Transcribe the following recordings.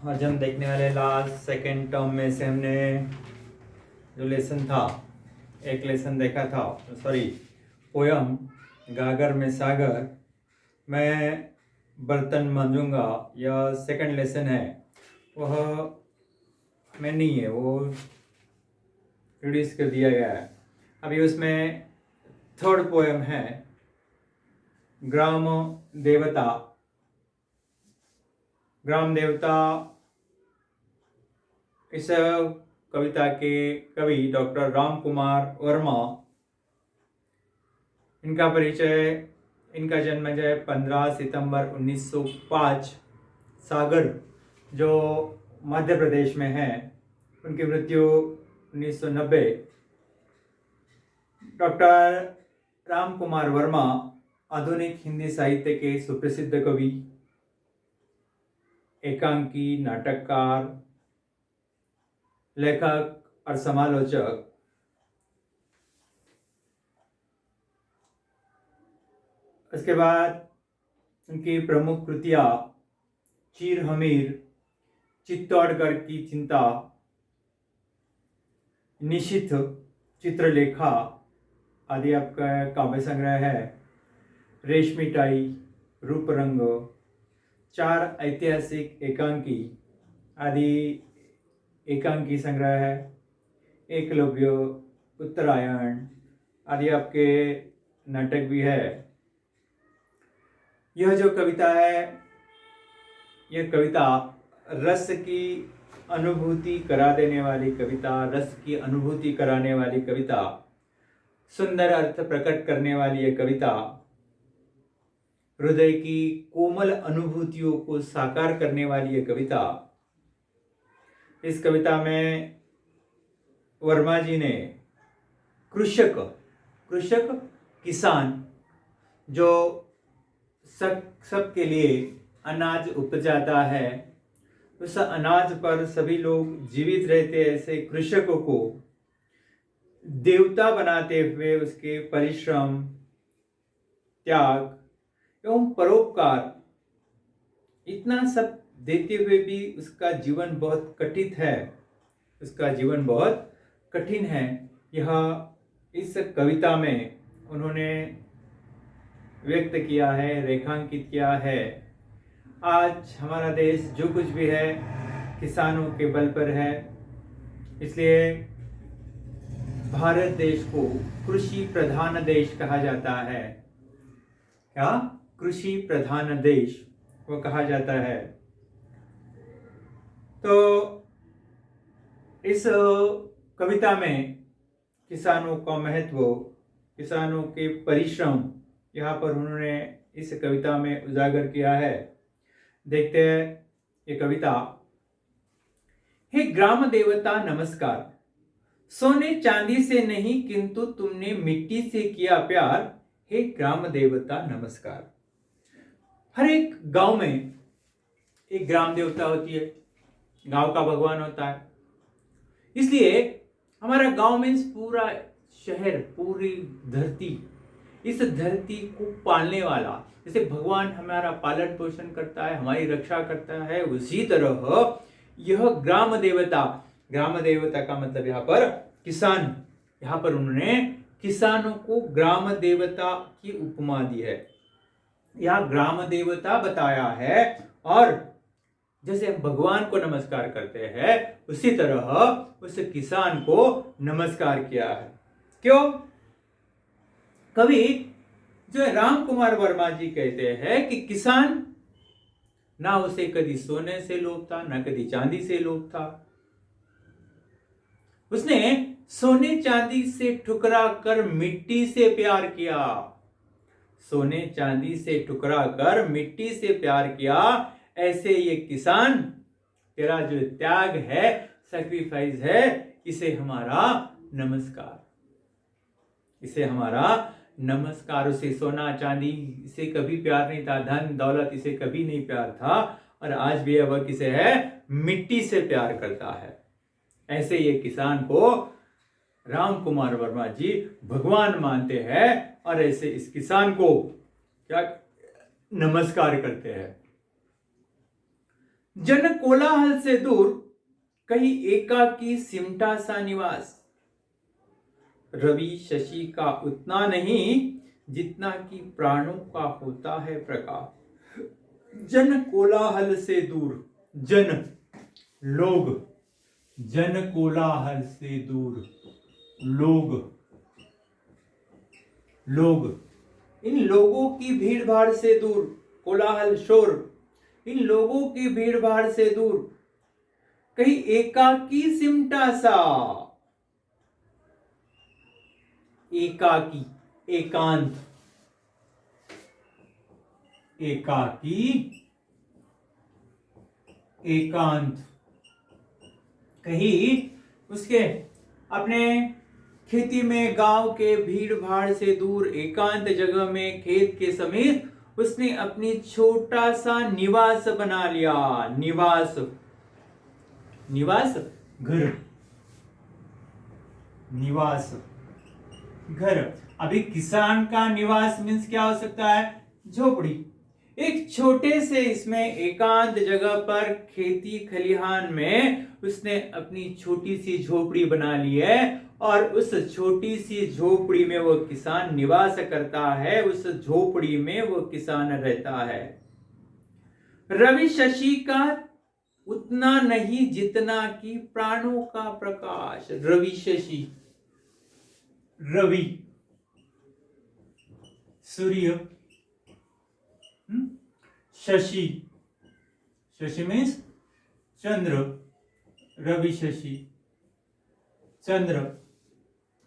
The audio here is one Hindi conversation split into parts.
आज हम देखने वाले लास्ट सेकेंड टर्म में से हमने जो लेसन था, एक लेसन देखा था, सॉरी पोयम गागर में सागर, मैं बर्तन मांजूंगा, यह सेकंड लेसन है। वह में नहीं है, वो रिड्यूस कर दिया गया है। अभी उसमें थर्ड पोयम है ग्राम देवता। ग्राम देवता इस कविता के कवि डॉक्टर राम कुमार वर्मा। इनका परिचय, इनका जन्म है 15 सितंबर 1905 सागर, जो मध्य प्रदेश में है। उनकी मृत्यु 1990। डॉक्टर राम कुमार वर्मा आधुनिक हिंदी साहित्य के सुप्रसिद्ध कवि, एकांकी, नाटककार, लेखक और समालोचक। उसके बाद उनकी प्रमुख कृतियां चीर हमीर, चित्तौड़गढ़ की चिंता, निशिथ, चित्रलेखा आदि आपका काव्य संग्रह है। रेशमी टाई, रूपरंग, चार ऐतिहासिक एकांकी आदि एकांकी संग्रह है। एकलव्य, उत्तरायण आदि आपके नाटक भी है। यह जो कविता है, यह कविता रस की अनुभूति करा देने वाली कविता, रस की अनुभूति कराने वाली कविता, सुंदर अर्थ प्रकट करने वाली यह कविता, हृदय की कोमल अनुभूतियों को साकार करने वाली यह कविता। इस कविता में वर्मा जी ने कृषक किसान, जो सबके लिए अनाज उपजाता है, उस अनाज पर सभी लोग जीवित रहते, ऐसे कृषकों को देवता बनाते हुए उसके परिश्रम, त्याग एवं परोपकार, इतना सब देते हुए भी उसका जीवन बहुत कठिन है, उसका जीवन बहुत कठिन है। यह इस कविता में उन्होंने व्यक्त किया है, रेखांकित किया है। आज हमारा देश जो कुछ भी है किसानों के बल पर है, इसलिए भारत देश को कृषि प्रधान देश कहा जाता है। क्या? कृषि प्रधान देश वो कहा जाता है। तो इस कविता में किसानों का महत्व, किसानों के परिश्रम यहाँ पर उन्होंने इस कविता में उजागर किया है। देखते हैं ये कविता। हे ग्राम देवता नमस्कार, सोने चांदी से नहीं किंतु तुमने मिट्टी से किया प्यार। हे ग्राम देवता नमस्कार। हर एक गांव में एक ग्राम देवता होती है, गांव का भगवान होता है। इसलिए हमारा गांव मीन्स पूरा शहर, पूरी धरती, इस धरती को पालने वाला, जैसे भगवान हमारा पालन पोषण करता है, हमारी रक्षा करता है, उसी तरह यह ग्राम देवता का मतलब यहाँ पर किसान। यहाँ पर उन्होंने किसानों को ग्राम देवता की उपमा दी है, यहाँ ग्राम देवता बताया है। और जैसे हम भगवान को नमस्कार करते हैं, उसी तरह उस किसान को नमस्कार किया है। क्यों? कवि जो राम कुमार वर्मा जी कहते हैं कि किसान ना उसे कभी सोने से लोभ था, ना कभी चांदी से लोभ था। उसने सोने चांदी से ठुकरा कर मिट्टी से प्यार किया, सोने चांदी से ठुकरा कर मिट्टी से प्यार किया। ऐसे ये किसान, तेरा जो त्याग है, सैक्रिफाइस है, इसे हमारा नमस्कार, इसे हमारा नमस्कार। उसे सोना चांदी इसे कभी प्यार नहीं था, धन दौलत इसे कभी नहीं प्यार था, और आज भी वह किसे है? मिट्टी से प्यार करता है। ऐसे ये किसान को राम कुमार वर्मा जी भगवान मानते हैं, और ऐसे इस किसान को क्या नमस्कार करते हैं। जन कोलाहल से दूर, कहीं एकाकी सिमटा सा निवास। रवि शशि का उतना नहीं, जितना कि प्राणों का होता है प्रकाश। जन कोलाहल से दूर, जन लोग, जन कोलाहल से दूर, लोग, लोग, इन लोगों की भीड़ भाड़ से दूर, कोलाहल शोर, इन लोगों की भीड़ भाड़ से दूर, कहीं एकाकी सिमटा सा। एकाकी, एकांत, एकाकी, एकांत, कहीं उसके अपने खेती में, गांव के भीड़ भाड़ से दूर, एकांत जगह में, खेत के समीप उसने अपनी छोटा सा निवास बना लिया। निवास, निवास घर, निवास घर। अभी किसान का निवास मीन्स क्या हो सकता है? झोपड़ी। एक छोटे से इसमें एकांत जगह पर खेती खलिहान में उसने अपनी छोटी सी झोपड़ी बना ली है, और उस छोटी सी झोपड़ी में वो किसान निवास करता है, उस झोपड़ी में वो किसान रहता है। रवि शशि का उतना नहीं, जितना कि प्राणों का प्रकाश। रवि शशि, रवि सूर्य, शशि, शशि मीन्स चंद्र, रवि शशि चंद्र।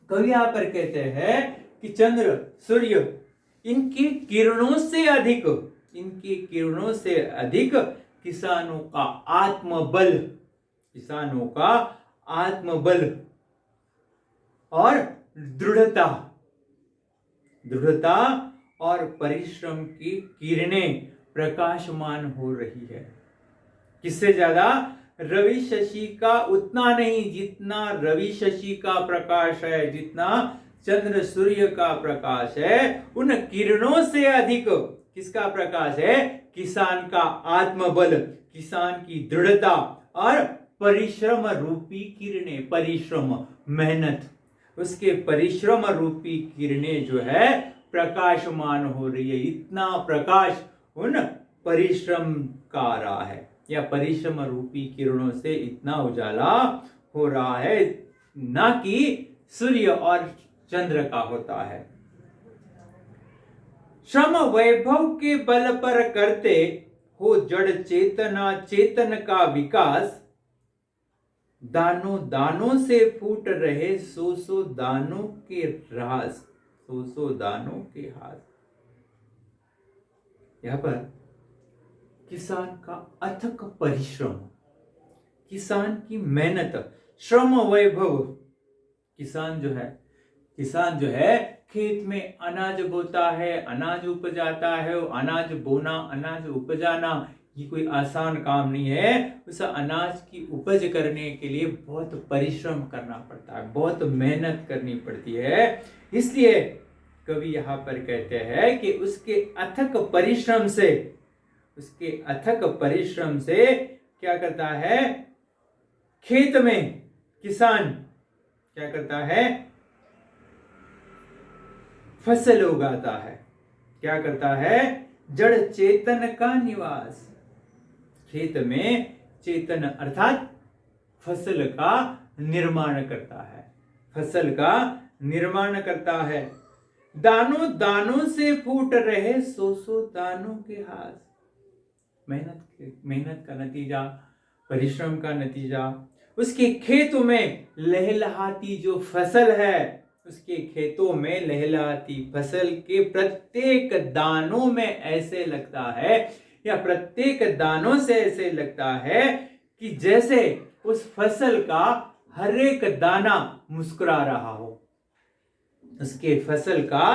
कवि यहां पर कहते हैं कि चंद्र, सूर्य, इनकी किरणों से अधिक, इनकी किरणों से अधिक किसानों का आत्मबल, किसानों का आत्मबल और दृढ़ता, दृढ़ता और परिश्रम की किरणें प्रकाशमान हो रही है। किससे ज्यादा? रवि शशि का उतना नहीं, जितना रवि शशि का प्रकाश है, जितना चंद्र सूर्य का प्रकाश है, उन किरणों से अधिक किसका प्रकाश है? किसान का आत्मबल, किसान की दृढ़ता और परिश्रम रूपी किरणें, परिश्रम, मेहनत, उसके परिश्रम रूपी किरणें जो है प्रकाशमान हो रही है। इतना प्रकाश उन परिश्रम का आ रहा है, या परिश्रम रूपी किरणों से इतना उजाला हो रहा है, ना कि सूर्य और चंद्र का होता है। श्रम वैभव के बल पर करते हो जड़ चेतना, चेतन का विकास। दानों दानों से फूट रहे सो सो दानों के राज, सो सो दानों के हाथ। यहां पर किसान का अथक परिश्रम, किसान की मेहनत, श्रम वैभव। किसान जो है खेत में अनाज बोता है, अनाज उपजाता है। अनाज बोना, अनाज उपजाना ये कोई आसान काम नहीं है। उस अनाज की उपज करने के लिए बहुत परिश्रम करना पड़ता है, बहुत मेहनत करनी पड़ती है। इसलिए कवि यहाँ पर कहते हैं कि उसके अथक परिश्रम से, उसके अथक परिश्रम से क्या करता है? खेत में किसान क्या करता है? फसल उगाता है। क्या करता है? जड़ चेतन का निवास। खेत में चेतन अर्थात फसल का निर्माण करता है, फसल का निर्माण करता है। दानों दानों से फूट रहे सो सो दानों के हाथ। मेहनत का नतीजा, परिश्रम का नतीजा, उसके खेतों में लहलहाती जो फसल है, उसके खेतों में लहलहाती फसल के प्रत्येक दानों में ऐसे लगता है, या प्रत्येक दानों से ऐसे लगता है कि जैसे उस फसल का हर एक दाना मुस्कुरा रहा हो। उसके फसल का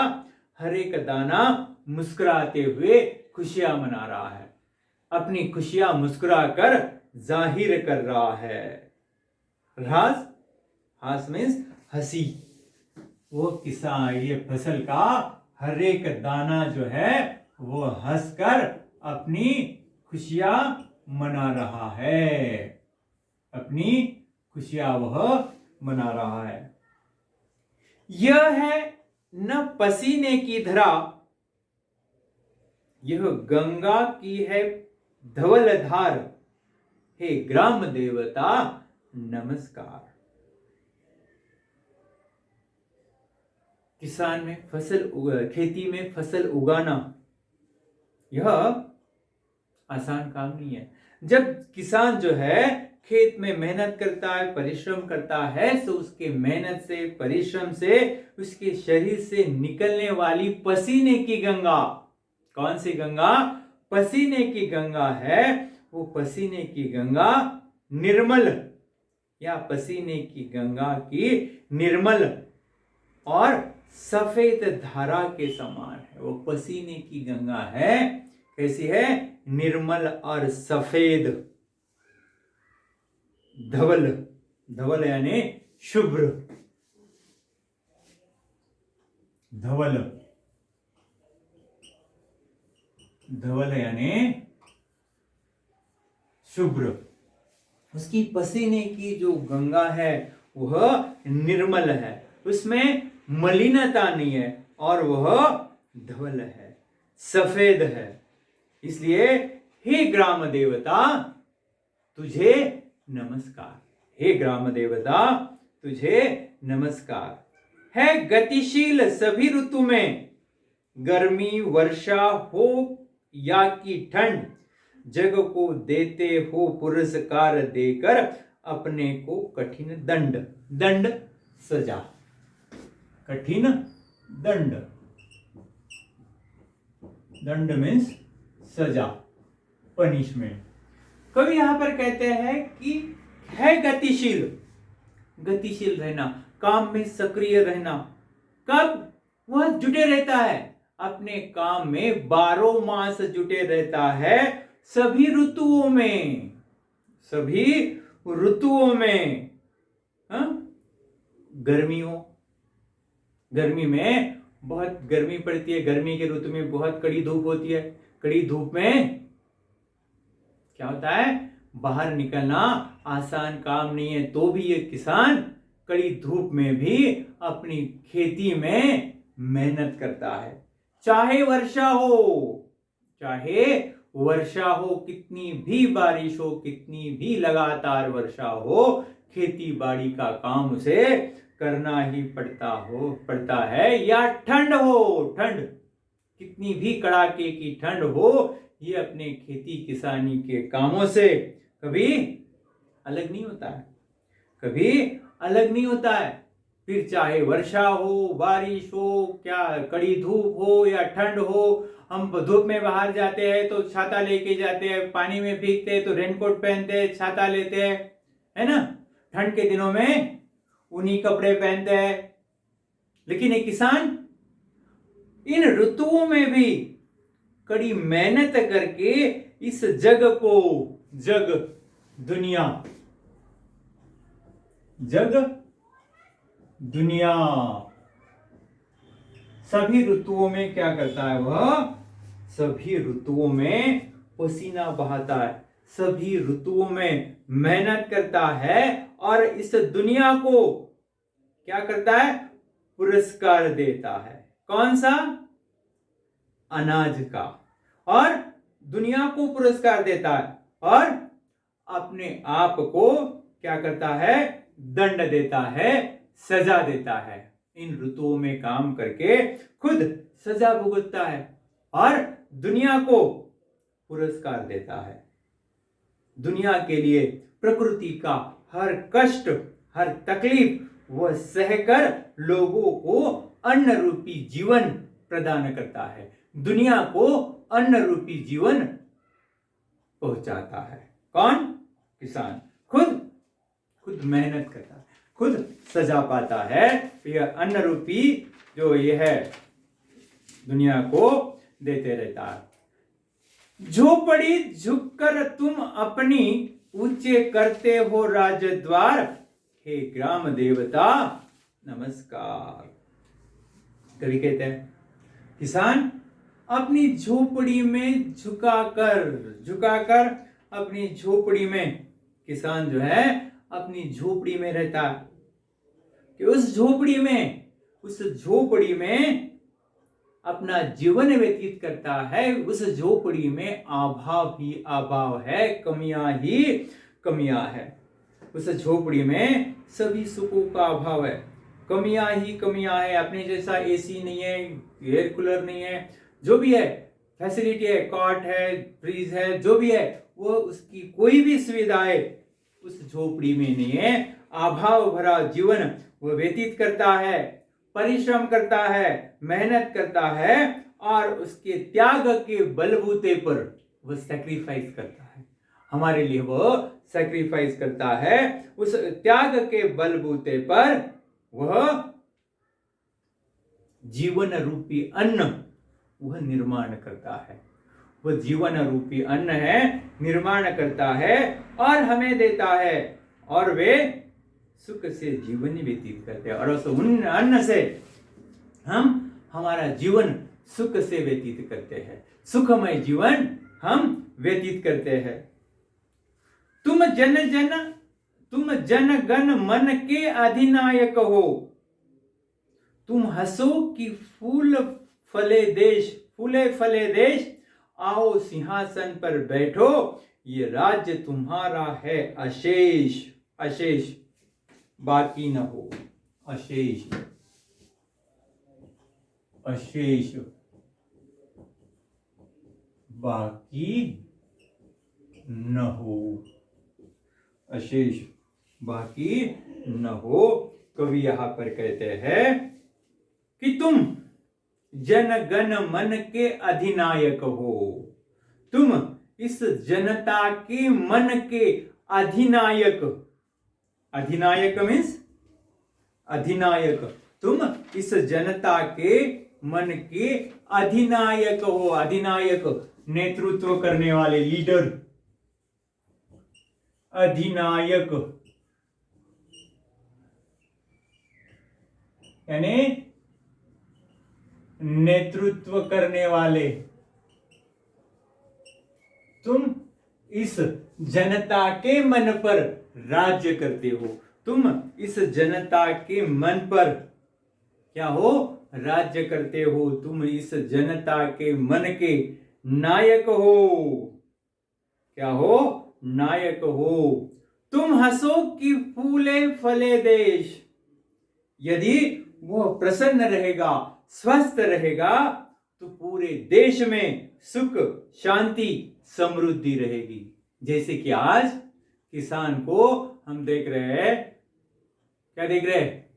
हर एक दाना मुस्कुराते हुए खुशियां मना रहा है, अपनी खुशियां मुस्कुरा कर जाहिर कर रहा है। हास, हास मीन्स हंसी। वो किसान, ये फसल का हर एक दाना जो है वो हंसकर अपनी खुशियां मना रहा है, अपनी खुशियां वह मना रहा है। यह है न पसीने की धरा, यह गंगा की है धवल धार, हे ग्राम देवता नमस्कार। किसान में खेती में फसल उगाना यह आसान काम नहीं है। जब किसान जो है खेत में मेहनत करता है, परिश्रम करता है, तो उसके मेहनत से, परिश्रम से, उसके शरीर से निकलने वाली पसीने की गंगा, कौन सी गंगा? पसीने की गंगा है। वो पसीने की गंगा निर्मल, या पसीने की गंगा की निर्मल और सफेद धारा के समान है। वो पसीने की गंगा है, कैसी है? निर्मल और सफेद, धवल, धवल यानी शुभ्र, धवल, धवल यानी शुभ्र। उसकी पसीने की जो गंगा है वह निर्मल है, उसमें मलिनता नहीं है, और वह धवल है, सफेद है। इसलिए हे ग्राम देवता तुझे नमस्कार, हे ग्राम देवता तुझे नमस्कार। है गतिशील सभी ऋतु में, गर्मी वर्षा हो या कि ठंड, जग को देते हो पुरस्कार देकर अपने को कठिन दंड, दंड सजा, कठिन दंड, दंड मीन्स सजा, पनिशमेंट। कवि यहां पर कहते हैं कि है गतिशील, गतिशील रहना, काम में सक्रिय रहना। कब? वह जुटे रहता है अपने काम में, 12 मास जुटे रहता है, सभी ऋतुओं में, सभी ऋतुओं में। गर्मी हो, गर्मी में बहुत गर्मी पड़ती है, गर्मी के ऋतु में बहुत कड़ी धूप होती है। कड़ी धूप में क्या होता है? बाहर निकलना आसान काम नहीं है, तो भी ये किसान कड़ी धूप में भी अपनी खेती में मेहनत करता है। चाहे वर्षा हो, चाहे वर्षा हो, कितनी भी बारिश हो, कितनी भी लगातार वर्षा हो, खेती बाड़ी का काम उसे करना ही पड़ता है। या ठंड हो, ठंड, कितनी भी कड़ाके की ठंड हो, ये अपने खेती किसानी के कामों से कभी अलग नहीं होता है, कभी अलग नहीं होता है। फिर चाहे वर्षा हो, बारिश हो, क्या कड़ी धूप हो या ठंड हो, हम धूप में बाहर जाते हैं तो छाता लेके जाते हैं, पानी में भीगते हैं तो रेनकोट पहनते हैं, छाता लेते हैं, है ना? ठंड के दिनों में ऊनी कपड़े पहनते हैं। लेकिन एक किसान इन ऋतुओं में भी कड़ी मेहनत करके इस जग को, जग दुनिया, जग दुनिया, सभी ऋतुओं में क्या करता है? वह सभी ऋतुओं में पसीना बहाता है, सभी ऋतुओं में मेहनत करता है, और इस दुनिया को क्या करता है? पुरस्कार देता है। कौन सा? अनाज का। और दुनिया को पुरस्कार देता है, और अपने आप को क्या करता है? दंड देता है, सजा देता है। इन ऋतुओं में काम करके खुद सजा भुगतता है और दुनिया को पुरस्कार देता है। दुनिया के लिए प्रकृति का हर कष्ट, हर तकलीफ वह सहकर लोगों को अन्न रूपी जीवन प्रदान करता है, दुनिया को अन्न रूपी जीवन पहुंचाता है। कौन? किसान। खुद मेहनत करता है, खुद सजा पाता है, यह अन्न रूपी जो ये है दुनिया को देते रहता है। झोपड़ी झुककर तुम अपनी ऊंचे करते हो राजद्वार, हे ग्राम देवता नमस्कार। कवि कहते हैं किसान अपनी झोपड़ी में झुकाकर अपनी झोपड़ी में, किसान जो है अपनी झोपड़ी में रहता है, कि उस झोपड़ी में अपना जीवन व्यतीत करता है। उस झोपड़ी में अभाव ही अभाव है, कमियां ही कमियां है। उस झोपड़ी में सभी सुखों का अभाव है, कमियां ही कमियां है। अपने जैसा एसी नहीं है, एयर कूलर नहीं है, जो भी है फैसिलिटी है, कॉट है, फ्रीज है, जो भी है, वो उसकी कोई भी सुविधाएं उस झोपड़ी में नहीं है। अभाव भरा जीवन वो व्यतीत करता है, परिश्रम करता है, मेहनत करता है, और उसके त्याग के बलबूते पर वो सैक्रिफाइस करता है। हमारे लिए वो सैक्रिफाइस करता है। उस त्याग के बलबूते पर वह जीवन रूपी अन्न वह निर्माण करता है। वह जीवन रूपी अन्न है, निर्माण करता है और हमें देता है, और वे सुख से जीवन व्यतीत करते हैं। और उस अन्न से हम हमारा जीवन सुख से व्यतीत करते हैं, सुखमय जीवन हम व्यतीत करते हैं। तुम जन गण मन के अधिनायक हो, तुम हंसो कि फूले फले देश, आओ सिंहासन पर बैठो, ये राज्य तुम्हारा है अशेष, अशेष बाकी न हो, अशेष, अशेष बाकी न हो, अशेष बाकी न हो। कवि यहां पर कहते हैं कि तुम जन गण मन के अधिनायक हो, तुम इस जनता के मन के अधिनायक, अधिनायक मीन्स अधिनायक, तुम इस जनता के मन के अधिनायक हो। अधिनायक नेतृत्व करने वाले, लीडर, अधिनायक यानी नेतृत्व करने वाले। तुम इस जनता के मन पर राज्य करते हो, तुम इस जनता के मन पर क्या हो, राज्य करते हो, तुम इस जनता के मन के नायक हो। क्या हो, नायक हो। तुम हंसो कि फूले फले देश, यदि वो प्रसन्न रहेगा, स्वस्थ रहेगा, तो पूरे देश में सुख, शांति, समृद्धि रहेगी। जैसे कि आज किसान को हम देख रहे हैं, क्या देख रहे हैं,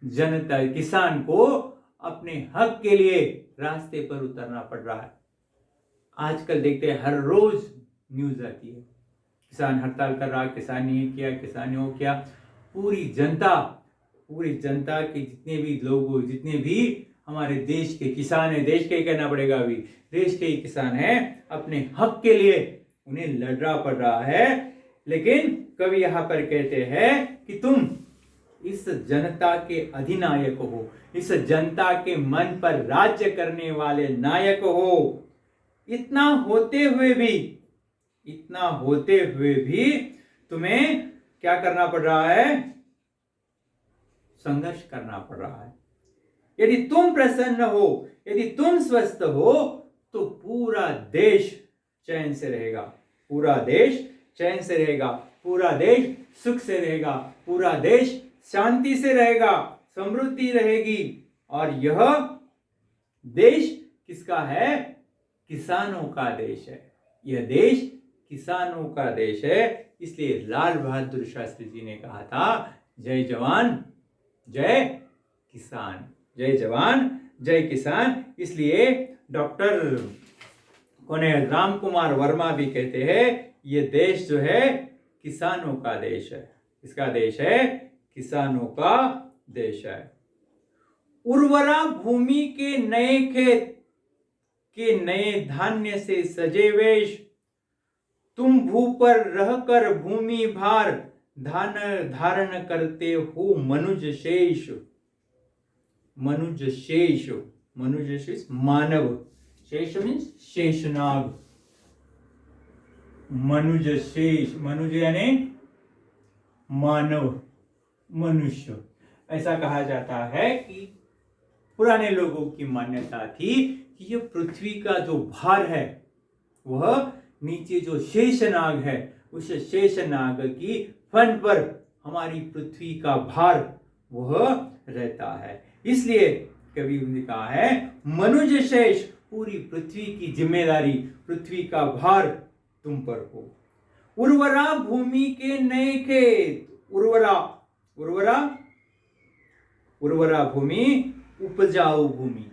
जनता, किसान को अपने हक के लिए रास्ते पर उतरना पड़ रहा है। आजकल देखते हैं, हर रोज न्यूज आती है, किसान हड़ताल कर रहा, किसान ने किया, किसान ने वो किया। पूरी जनता के जितने भी लोग, जितने भी हमारे देश के किसान हैं, देश के ही कहना पड़ेगा, अभी देश के ही किसान हैं, अपने हक के लिए उन्हें लड़ना पड़ रहा है। लेकिन कवि यहां पर कहते हैं कि तुम इस जनता के अधिनायक हो, इस जनता के मन पर राज्य करने वाले नायक हो। इतना होते हुए भी तुम्हें क्या करना पड़ रहा है, संघर्ष करना पड़ रहा है। यदि तुम प्रसन्न हो, यदि तुम स्वस्थ हो, तो पूरा देश चैन से रहेगा, पूरा देश चैन से रहेगा, पूरा देश सुख से रहेगा, पूरा देश शांति से रहेगा, समृद्धि रहेगी। और यह देश किसका है, किसानों का देश है। यह देश किसानों का देश है। इसलिए लाल बहादुर शास्त्री जी ने कहा था, जय जवान जय किसान, जय जवान जय किसान। इसलिए डॉक्टर राम कुमार वर्मा भी कहते हैं, ये देश जो है किसानों का देश है। इसका देश है, किसानों का देश है। उर्वरा भूमि के नए खेत के नए धान्य से सजे वेश, तुम भू पर रहकर भूमि भार धारण करते हो मनुज शेष, मनुज शेष, मनुज शेष मानव, शेष मीन्स शेषनाग। मनुज शेष, मनुज यानी मानव, मनुष्य। ऐसा कहा जाता है कि पुराने लोगों की मान्यता थी कि ये पृथ्वी का जो भार है वह नीचे जो शेषनाग है उस शेषनाग की फन पर हमारी पृथ्वी का भार वह रहता है। इसलिए कवि ने कहा है मनुज शेष, पूरी पृथ्वी की जिम्मेदारी, पृथ्वी का भार तुम पर हो। उर्वरा भूमि के नए खेत, उर्वरा, उर्वरा, उर्वरा भूमि, उपजाऊ भूमि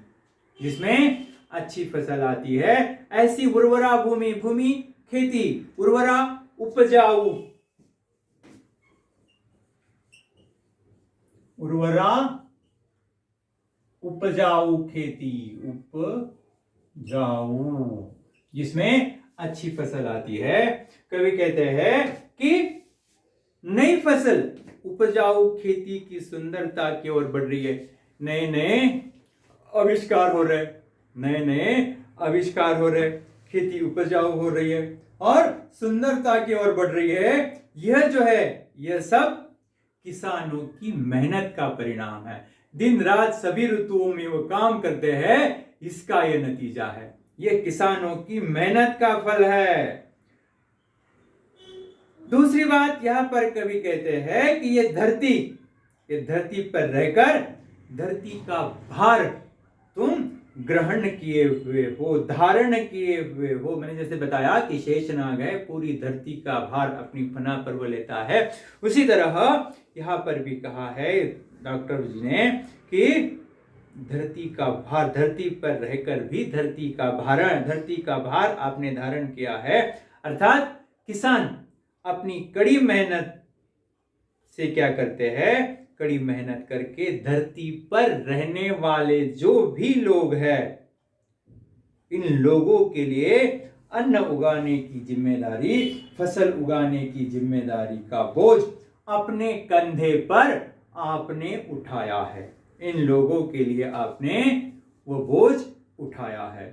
जिसमें अच्छी फसल आती है, ऐसी उर्वरा भूमि, भूमि खेती, उर्वरा उपजाऊ, उर्वरा उपजाऊ खेती, उपजाऊ जिसमें अच्छी फसल आती है। कवि कहते हैं कि नई फसल उपजाऊ खेती की सुंदरता की ओर बढ़ रही है। नए नए आविष्कार हो रहे, नए नए आविष्कार हो रहे, खेती उपजाऊ हो रही है और सुंदरता की ओर बढ़ रही है। यह जो है यह सब किसानों की मेहनत का परिणाम है। दिन रात सभी ऋतुओं में वो काम करते हैं, इसका यह नतीजा है। यह किसानों की मेहनत का फल है। दूसरी बात यहां पर कवि कहते हैं कि ये धरती पर रहकर धरती का भार तुम ग्रहण किए हुए हो, धारण किए हुए हो। मैंने जैसे बताया कि शेषनाग है, पूरी धरती का भार अपनी फना पर वो लेता है। उसी तरह यहां पर भी कहा है डॉक्टर जी ने कि धरती का भार, धरती पर रहकर भी धरती का भार आपने धारण किया है। अर्थात किसान अपनी कड़ी मेहनत से क्या करते हैं, कड़ी मेहनत करके धरती पर रहने वाले जो भी लोग हैं, इन लोगों के लिए अन्न उगाने की जिम्मेदारी, फसल उगाने की जिम्मेदारी का बोझ अपने कंधे पर आपने उठाया है। इन लोगों के लिए आपने वो बोझ उठाया है।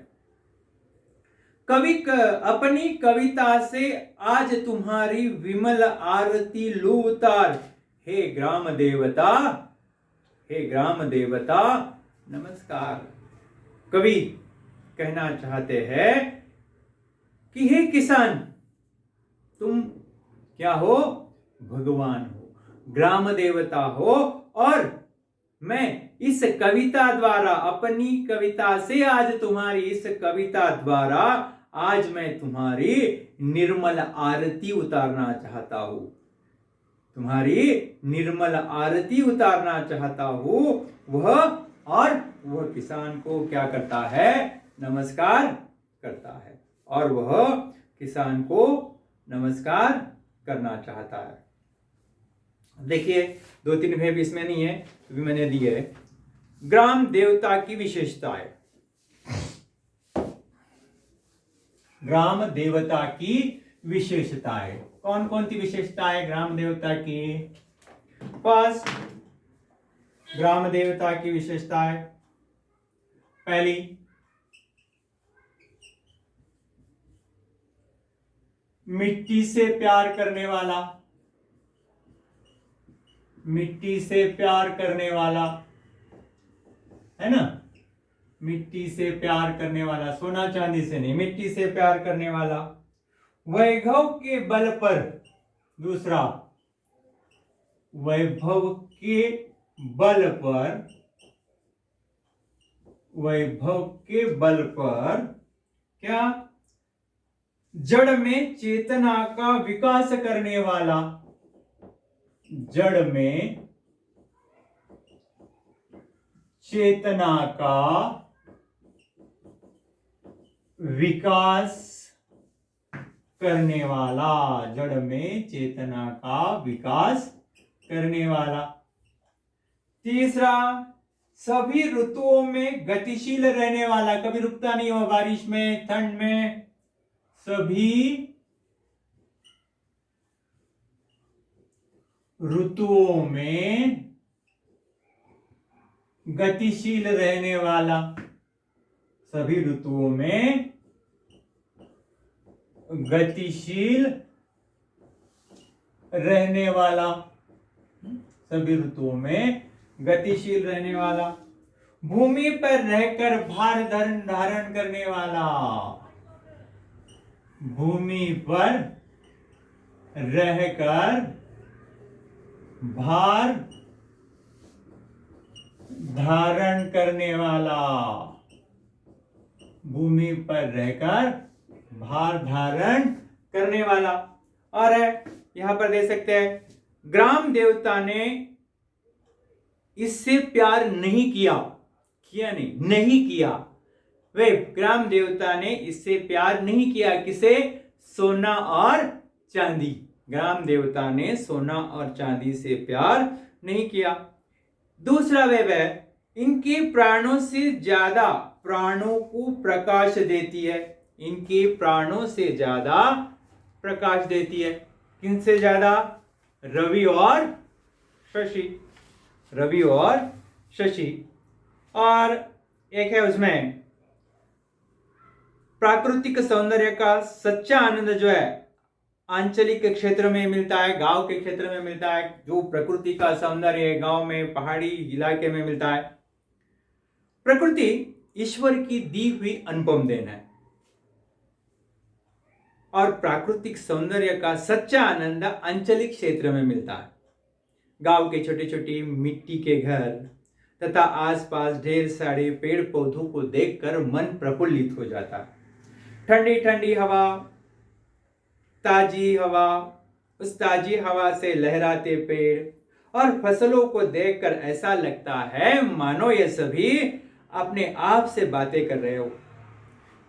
कवि अपनी कविता से आज तुम्हारी विमल आरती लू उतार, हे ग्राम देवता, हे ग्राम देवता नमस्कार। कवि कहना चाहते हैं कि हे किसान, तुम क्या हो, भगवान हो, ग्राम देवता हो, और मैं इस कविता द्वारा, अपनी कविता से आज तुम्हारी इस कविता द्वारा आज मैं तुम्हारी निर्मल आरती उतारना चाहता हूं, तुम्हारी निर्मल आरती उतारना चाहता हूं। वह किसान को क्या करता है, नमस्कार करता है, और वह किसान को नमस्कार करना चाहता है। देखिए 2-3 भेद इसमें नहीं है, भी मैंने दिए है। ग्राम देवता की विशेषताएं, ग्राम देवता की विशेषताएं, कौन कौन सी विशेषताएं ग्राम देवता की? फर्स्ट, ग्राम देवता की विशेषताएं, पहली, मिट्टी से प्यार करने वाला, मिट्टी से प्यार करने वाला, है ना, मिट्टी से प्यार करने वाला, सोना चांदी से नहीं, मिट्टी से प्यार करने वाला, वैभव के बल पर, दूसरा, वैभव के बल पर, वैभव के बल पर क्या, जड़ में चेतना का विकास करने वाला, जड़ में चेतना का विकास करने वाला, जड़ में चेतना का विकास करने वाला। तीसरा, सभी ऋतुओं में गतिशील रहने वाला, कभी रुकता नहीं हो, बारिश में, ठंड में, सभी ऋतुओं में गतिशील रहने वाला, सभी ऋतुओं में गतिशील रहने वाला, सभी ऋतुओं में गतिशील रहने वाला, भूमि पर रहकर भार धारण करने वाला, भूमि पर रहकर भार धारण करने वाला, भूमि पर रहकर भार धारण करने वाला। और यहां पर देख सकते हैं, ग्राम देवता ने इससे प्यार नहीं किया, किया नहीं किया। वे ग्राम देवता ने इससे प्यार नहीं किया। किसे? सोना और चांदी। ग्राम देवता ने सोना और चांदी से प्यार नहीं किया। दूसरा वेब है, इनके प्राणों से ज्यादा प्राणों को प्रकाश देती है। इनके प्राणों से ज्यादा प्रकाश देती है। किनसे ज्यादा? रवि और शशि। रवि और शशि। और एक है उसमें प्राकृतिक सौंदर्य का सच्चा आनंद जो है आंचलिक क्षेत्र में मिलता है, गांव के क्षेत्र में मिलता है। जो प्रकृति का सौंदर्य है गांव में, पहाड़ी इलाके में मिलता है। प्रकृति ईश्वर की दी हुई अनुपम देन है और प्राकृतिक सौंदर्य का सच्चा आनंद आंचलिक क्षेत्र में मिलता है। गांव के छोटे छोटे मिट्टी के घर तथा आसपास ढेर सारे पेड़ पौधों को देखकर मन प्रफुल्लित हो जाता है। ठंडी ठंडी हवा, ताजी हवा, उस ताजी हवा से लहराते पेड़ और फसलों को देखकर ऐसा लगता है मानो ये सभी अपने आप से बातें कर रहे हो।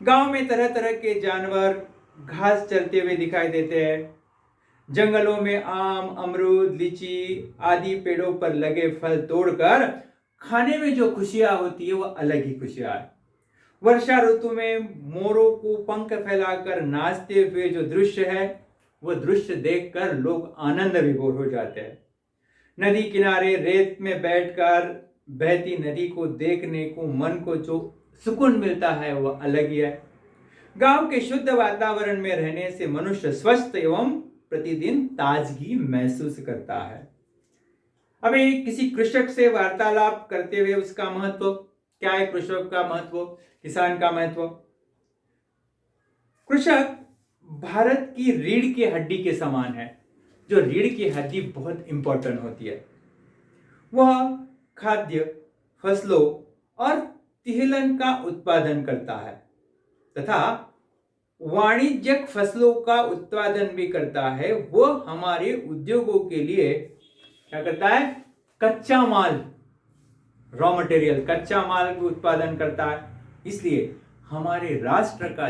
गांव में तरह तरह के जानवर घास चरते हुए दिखाई देते हैं। जंगलों में आम, अमरूद, लीची आदि पेड़ों पर लगे फल तोड़कर खाने में जो खुशियां होती है वो अलग ही खुशियां है। वर्षा ऋतु में मोरों को पंख फैलाकर नाचते हुए जो दृश्य है वो दृश्य देखकर लोग आनंद विभोर हो जाते हैं। नदी किनारे रेत में बैठकर बहती नदी को देखने को मन को जो सुकून मिलता है वो अलग ही है। गांव के शुद्ध वातावरण में रहने से मनुष्य स्वस्थ एवं प्रतिदिन ताजगी महसूस करता है। अभी किसी कृषक से वार्तालाप करते हुए उसका महत्व क्या है? कृषक का महत्व, किसान का महत्व। कृषक भारत की रीढ़ की हड्डी के समान है। जो रीढ़ की हड्डी बहुत इंपॉर्टेंट होती है, वह खाद्य फसलों और तिलहन का उत्पादन करता है तथा वाणिज्यिक फसलों का उत्पादन भी करता है। वो हमारे उद्योगों के लिए क्या करता है? कच्चा माल, रॉ मटेरियल, कच्चा माल भी उत्पादन करता है। इसलिए हमारे राष्ट्र का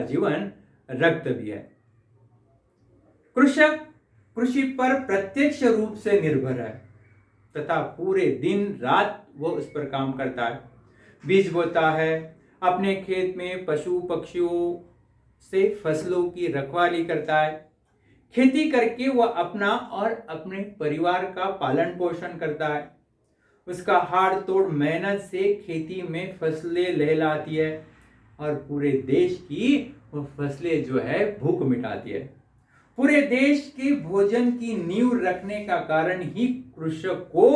जीवन रक्त भी है। कृषक कृषि पर प्रत्यक्ष रूप से निर्भर है तथा पूरे दिन रात वो उस पर काम करता है। बीज बोता है, अपने खेत में पशु पक्षियों से फसलों की रखवाली करता है। खेती करके वह अपना और अपने परिवार का पालन पोषण करता है। उसका हाड़ तोड़ मेहनत से खेती में फसलें लहलाती है और पूरे देश की वो फसलें जो है भूख मिटाती है। पूरे देश के भोजन की नींव रखने का कारण ही कृषक को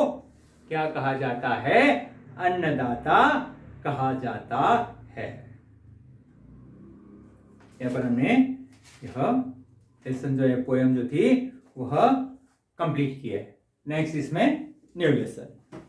क्या कहा जाता है? अन्नदाता कहा जाता है। यहाँ पर हमने यह लेसन जो है, पोएम जो थी वह कंप्लीट की है। नेक्स्ट इसमें न्यू लेसन।